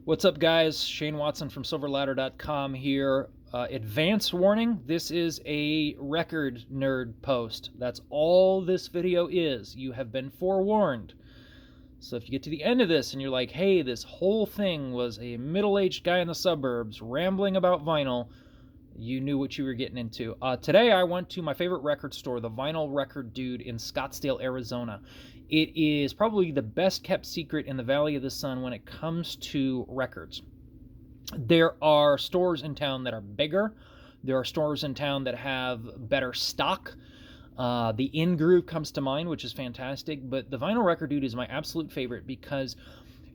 What's up, guys? Shane Watson from Silverladder.com here. Advance warning, this is a record nerd post. That's all this video is. You have been forewarned. So if you get to the end of this and you're like, hey, this whole thing was a middle-aged guy in the suburbs rambling about vinyl, you knew what you were getting into. Today I went to my favorite record store, the Vinyl Record Dude in Scottsdale, Arizona. It is probably the best kept secret in the Valley of the Sun when it comes to records. There are stores in town that are bigger. There are stores in town that have better stock. The In Groove comes to mind, which is fantastic. But the Vinyl Record Dude is my absolute favorite because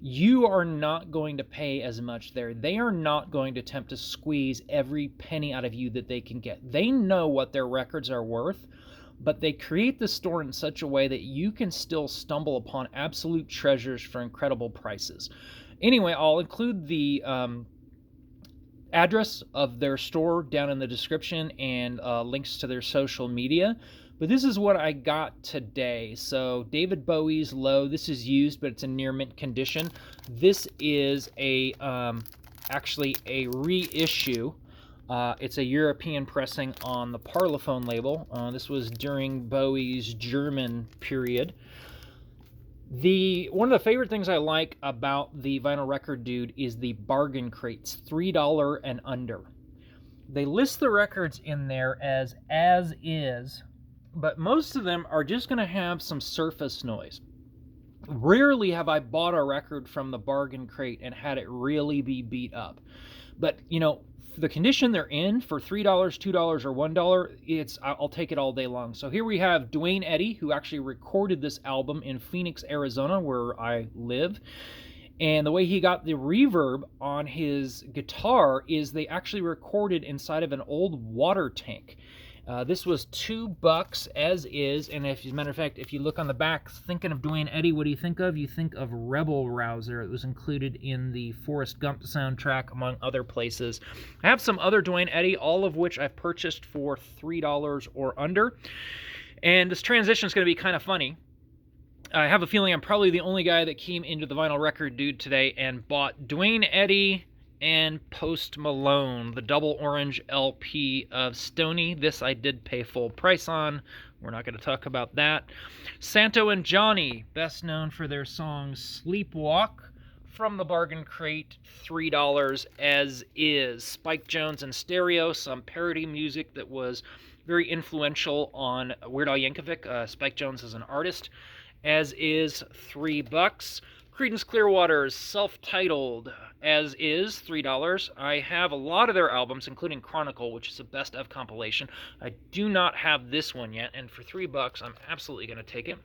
you are not going to pay as much there. They are not going to attempt to squeeze every penny out of you that they can get. They know what their records are worth, but they create the store in such a way that you can still stumble upon absolute treasures for incredible prices. Anyway, I'll include the address of their store down in the description and links to their social media. But this is what I got today. So David Bowie's Low. This is used, but it's in near mint condition. This is actually a reissue. It's a European pressing on the Parlophone label. This was during Bowie's German period. One of the favorite things I like about the Vinyl Record Dude is the bargain crates, $3 and under. They list the records in there as is, but most of them are just going to have some surface noise. Rarely have I bought a record from the bargain crate and had it really be beat up. But, you know, the condition they're in for $3, $2, or $1, I'll take it all day long. So here we have Duane Eddy, who actually recorded this album in Phoenix, Arizona, where I live. And the way he got the reverb on his guitar is they actually recorded inside of an old water tank. This was $2 as is, and as a matter of fact, if you look on the back, thinking of Duane Eddy, what do you think of? You think of Rebel Rouser. It was included in the Forrest Gump soundtrack, among other places. I have some other Duane Eddy, all of which I've purchased for $3 or under. And this transition is going to be kind of funny. I have a feeling I'm probably the only guy that came into the Vinyl Record Dude today and bought Duane Eddy and Post Malone, the double orange LP of Stoney. This I did pay full price on. We're not going to talk about that. Santo and Johnny, best known for their song Sleepwalk, from the bargain crate, $3 as is. Spike Jones in stereo, some parody music that was very influential on Weird Al Yankovic. Spike Jones is an artist, as is, $3. Creedence Clearwater's Self-Titled, as is, $3. I have a lot of their albums, including Chronicle, which is a best of compilation. I do not have this one yet, and for $3, I'm absolutely going to take it.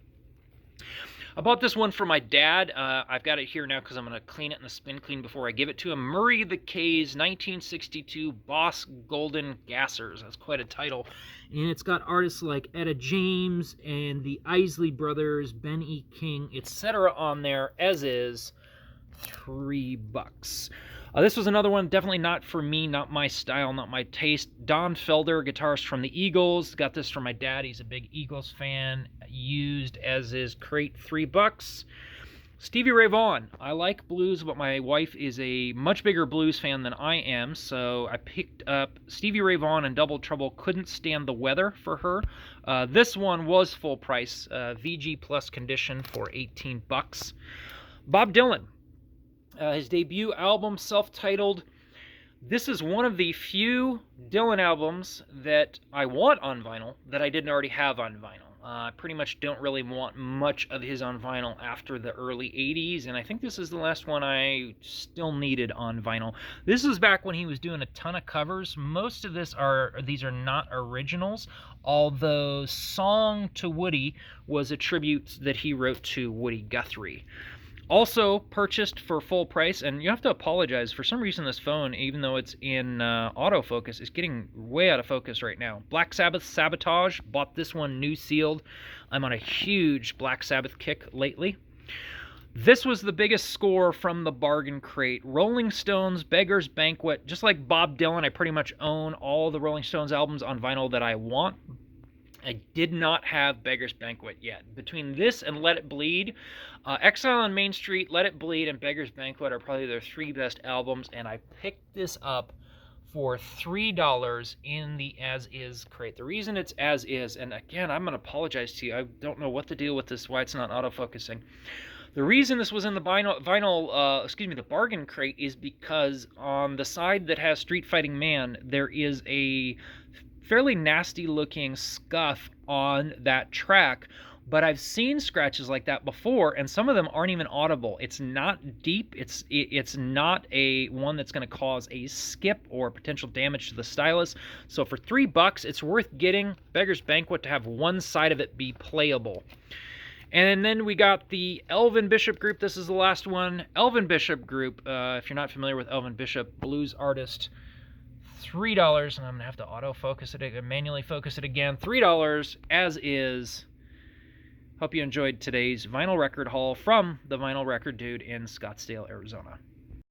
I bought this one for my dad. I've got it here now because I'm going to clean it in the spin clean before I give it to him. Murray the K's 1962 Boss Golden Gassers. That's quite a title. And it's got artists like Etta James and the Isley Brothers, Ben E. King, etc. on there, as is, $3. This was another one, definitely not for me, not my style, not my taste. Don Felder, guitarist from the Eagles. Got this from my dad. He's a big Eagles fan. Used as is, crate, $3. Stevie Ray Vaughan. I like blues, but my wife is a much bigger blues fan than I am, so I picked up Stevie Ray Vaughan and Double Trouble. Couldn't stand the weather for her. This one was full price, VG plus condition, for $18. Bob Dylan. His debut album, Self-Titled. This is one of the few Dylan albums that I want on vinyl that I didn't already have on vinyl. I pretty much don't really want much of his on vinyl after the early 80s, and I think this is the last one I still needed on vinyl. This was back when he was doing a ton of covers. Most of these are not originals, although Song to Woody was a tribute that he wrote to Woody Guthrie. Also purchased for full price, and you have to apologize. For some reason, this phone, even though it's in autofocus, is getting way out of focus right now. Black Sabbath Sabotage. Bought this one new sealed. I'm on a huge Black Sabbath kick lately. This was the biggest score from the bargain crate. Rolling Stones, Beggars, Banquet. Just like Bob Dylan, I pretty much own all the Rolling Stones albums on vinyl that I want. I did not have Beggars Banquet yet. Between this and Let It Bleed, Exile on Main Street, Let It Bleed, and Beggars Banquet are probably their 3 best albums, and I picked this up for $3 in the As Is crate. The reason it's As Is, and again, I'm going to apologize to you. I don't know what the deal with this, why it's not autofocusing. The reason this was in the the bargain crate is because on the side that has Street Fighting Man, there is a fairly nasty looking scuff on that track, but I've seen scratches like that before, and some of them aren't even audible. It's not deep. It's not a one that's going to cause a skip or potential damage to the stylus. So for $3, it's worth getting Beggars Banquet to have one side of it be playable. And then we got the Elvin Bishop Group. This is the last one. Elvin Bishop Group, if you're not familiar with Elvin Bishop, blues artist, $3, and I'm going to have to autofocus it, manually focus it again. $3, As Is. Hope you enjoyed today's vinyl record haul from the Vinyl Record Dude in Scottsdale, Arizona.